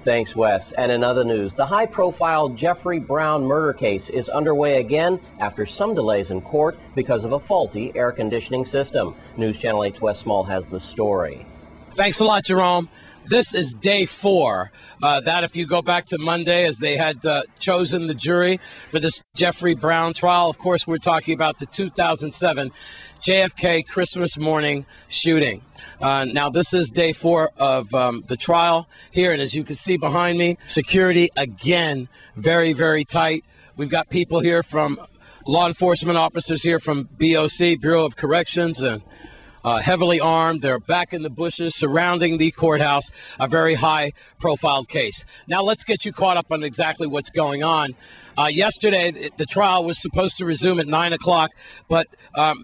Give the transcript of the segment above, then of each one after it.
Thanks, Wes. And in other news, the high-profile Jeffrey Brown murder case is underway again after some delays in court because of a faulty air conditioning system. News Channel 8's Wes Small has the story. Thanks a lot, Jerome. This is day 4. That if you go back to Monday, as they had chosen the jury for this Jeffrey Brown trial. Of course, we're talking about the 2007 JFK Christmas morning shooting. Now, this is day 4 of the trial here. And as you can see behind me, security, again, very, very tight. We've got people here from law enforcement officers here from BOC, Bureau of Corrections, and heavily armed. They're back in the bushes surrounding the courthouse, a very high-profile case. Now, let's get you caught up on exactly what's going on. Yesterday, the trial was supposed to resume at 9 o'clock, but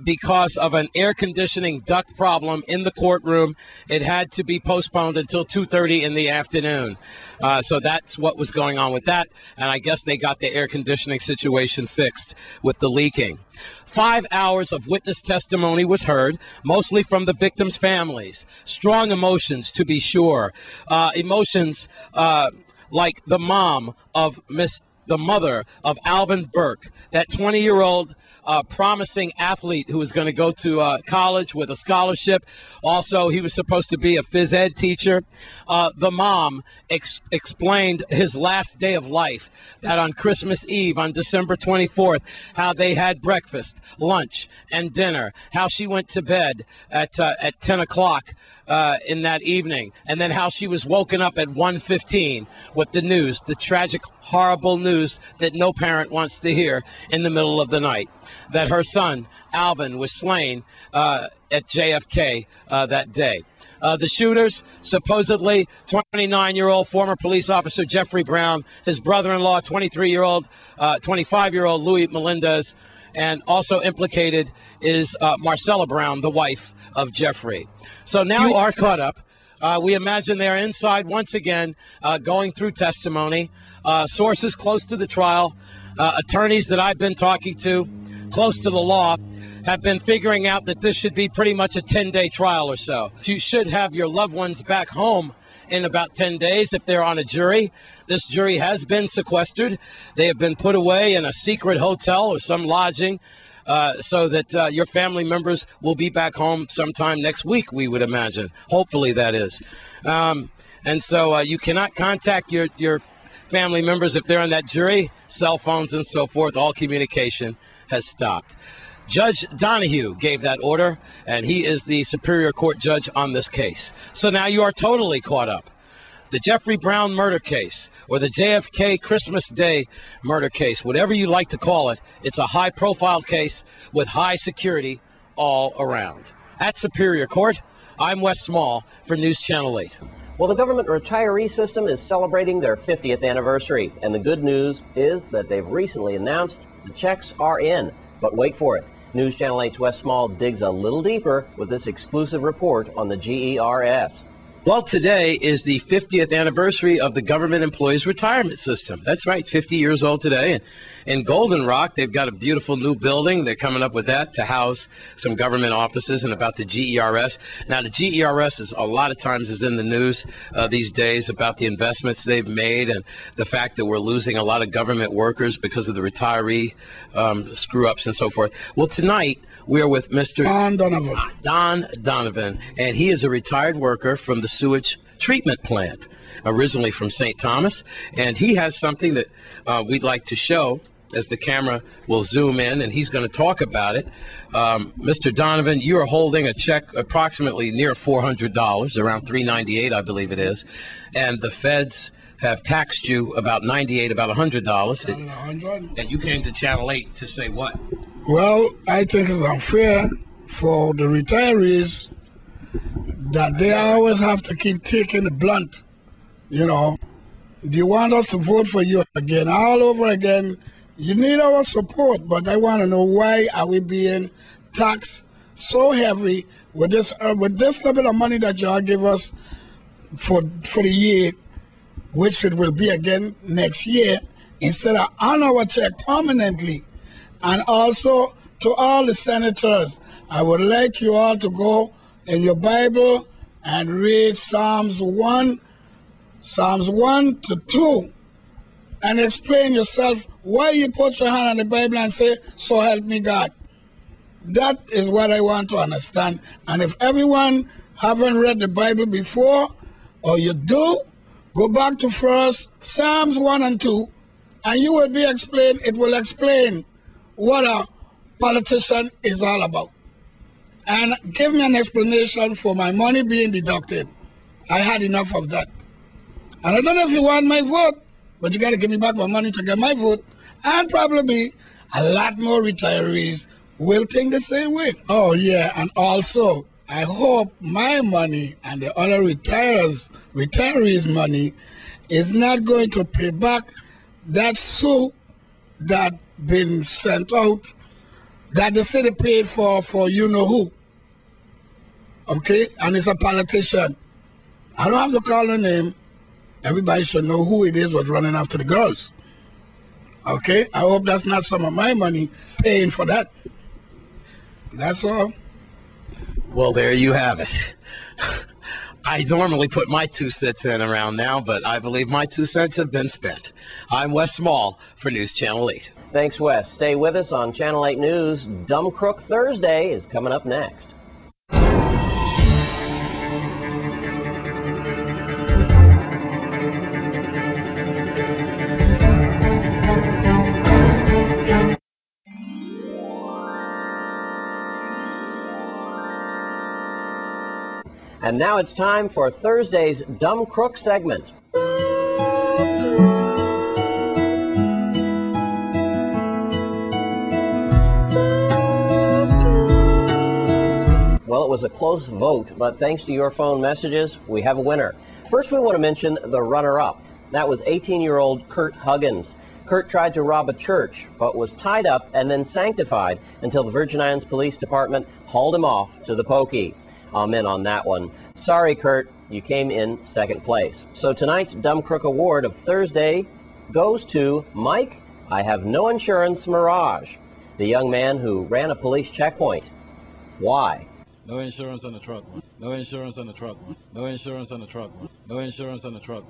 because of an air conditioning duct problem in the courtroom, it had to be postponed until 2:30 in the afternoon. So that's what was going on with that, and I guess they got the air conditioning situation fixed with the leaking. 5 hours of witness testimony was heard, mostly from the victims' families. Strong emotions, to be sure. Emotions like the mother of Alvin Burke, that 20-year-old promising athlete who was going to go to college with a scholarship. Also, he was supposed to be a phys ed teacher. The mom explained his last day of life, that on Christmas Eve, on December 24th, how they had breakfast, lunch, and dinner, how she went to bed at 10 o'clock in that evening, and then how she was woken up at 1:15 with the news, the tragic, horrible news that no parent wants to hear in the middle of the night, that her son, Alvin, was slain at JFK that day. The shooters, supposedly 29-year-old former police officer Jeffrey Brown, his brother-in-law, 25-year-old Louis Melendez, and also implicated is Marcella Brown, the wife of Jeffrey. So now you are caught up. We imagine they're inside once again, going through testimony. Sources close to the trial, attorneys that I've been talking to, close to the law, have been figuring out that this should be pretty much a 10-day trial or so. You should have your loved ones back home in about 10 days if they're on a jury. This jury has been sequestered. They have been put away in a secret hotel or some lodging so that your family members will be back home sometime next week, we would imagine. Hopefully that is. And so you cannot contact your family members if they're on that jury. Cell phones and so forth, all communication has stopped. Judge Donahue gave that order, and he is the Superior Court judge on this case. So now you are totally caught up. The Jeffrey Brown murder case, or the JFK Christmas Day murder case, whatever you like to call it, it's a high-profile case with high security all around. At Superior Court, I'm Wes Small for News Channel 8. Well, the government retiree system is celebrating their 50th anniversary, and the good news is that they've recently announced the checks are in. But wait for it. News Channel 8's Wes Small digs a little deeper with this exclusive report on the G.E.R.S. Well, today is the 50th anniversary of the government employees retirement system. That's right, 50 years old today. And in Golden Rock, they've got a beautiful new building. They're coming up with that to house some government offices and about the G.E.R.S. Now, the G.E.R.S. is a lot of times is in the news these days about the investments they've made and the fact that we're losing a lot of government workers because of the retiree screw-ups and so forth. Well, tonight, we are with Mr. Don Donovan, and he is a retired worker from the sewage treatment plant, originally from St. Thomas, and he has something that we'd like to show as the camera will zoom in, and he's going to talk about it. Mr. Donovan, you are holding a check approximately near $400, around $398, I believe it is, and the feds have taxed you about $98, about $100. And you came to Channel 8 to say what? Well, I think it's unfair for the retirees that they always have to keep taking the blunt. You know, if you want us to vote for you again, all over again, you need our support. But I want to know, why are we being taxed so heavy with this little bit of money that y'all give us for the year, which it will be again next year, instead of on our check permanently. And also to all the senators, I would like you all to go in your Bible and read Psalms 1 Psalms 1 to 2, and explain yourself why you put your hand on the Bible and say, so help me God. That is what I want to understand. And if everyone haven't read the Bible before, or you do, go back to first Psalms 1 and 2, and you will be explained, it will explain what a politician is all about. And give me an explanation for my money being deducted. I had enough of that. And I don't know if you want my vote, but you got to give me back my money to get my vote. And probably a lot more retirees will think the same way. Oh, yeah, and also, I hope my money and the other retirees' money is not going to pay back that suit that been sent out that the city paid for you know who. Okay? And it's a politician. I don't have to call her name. Everybody should know who it is was running after the girls. Okay? I hope that's not some of my money paying for that. That's all. Well, there you have it. I normally put my 2 cents in around now, but I believe my 2 cents have been spent. I'm Wes Small for News Channel 8. Thanks, Wes. Stay with us on Channel 8 News. Dumb Crook Thursday is coming up next. And now it's time for Thursday's Dumb Crook segment. Well, it was a close vote, but thanks to your phone messages, we have a winner. First, we want to mention the runner-up. That was 18-year-old Kurt Huggins. Kurt tried to rob a church, but was tied up and then sanctified until the Virgin Islands Police Department hauled him off to the pokey. Amen on that one. Sorry, Kurt, you came in second place. So tonight's Dumb Crook Award of Thursday goes to Mike, I Have No Insurance Mirage, the young man who ran a police checkpoint. Why? No insurance on the truck. No insurance on the truck. No insurance on the truck. No insurance on the truck.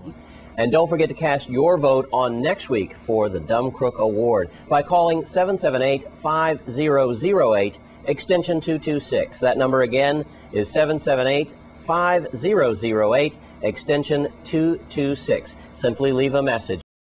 And don't forget to cast your vote on next week for the Dumb Crook Award by calling 778-5008, extension 226. That number again is 778-5008, extension 226. Simply leave a message.